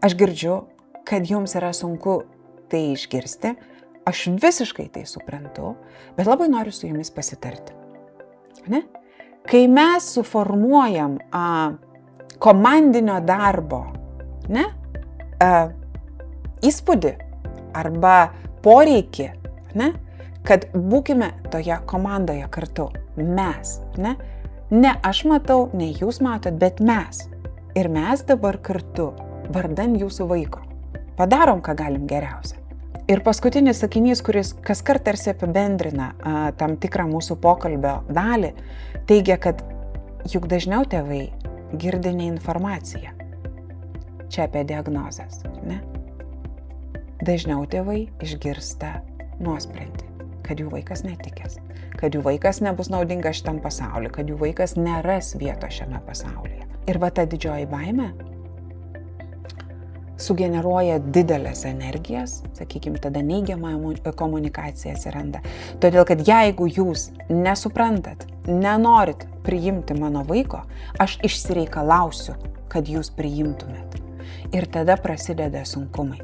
Aš girdžiu, kad jums yra sunku tai išgirsti, aš visiškai tai suprantu, bet labai noriu su jumis pasitarti. Ne? Kai mes suformuojam komandinio darbo įspūdį arba poreikį, kad būkime toje komandoje kartu, mes, ne aš matau, ne jūs matot, bet mes. Ir mes dabar kartu, vardan jūsų vaiko, padarom, ką galim geriausia. Ir paskutinis sakinys, kuris kaskart tarsi apibendrina tam tikrą mūsų pokalbio dalį, teigia, kad juk dažniau tėvai girdi ne informaciją. Čia apie diagnozes, ne? Dažniau tėvai išgirsta nuosprendį, kad jų vaikas netikės, kad jų vaikas nebus naudingas šitam pasauliu, kad jų vaikas neras vietos šiame pasaulyje. Ir va ta didžioji baimė sugeneruoja didelės energijas, sakykime, tada neigiama komunikacija atsiranda. Todėl, kad jeigu jūs nesuprantat, nenorit priimti mano vaiko, aš išsireikalausiu, kad jūs priimtumėt. Ir tada prasideda sunkumai.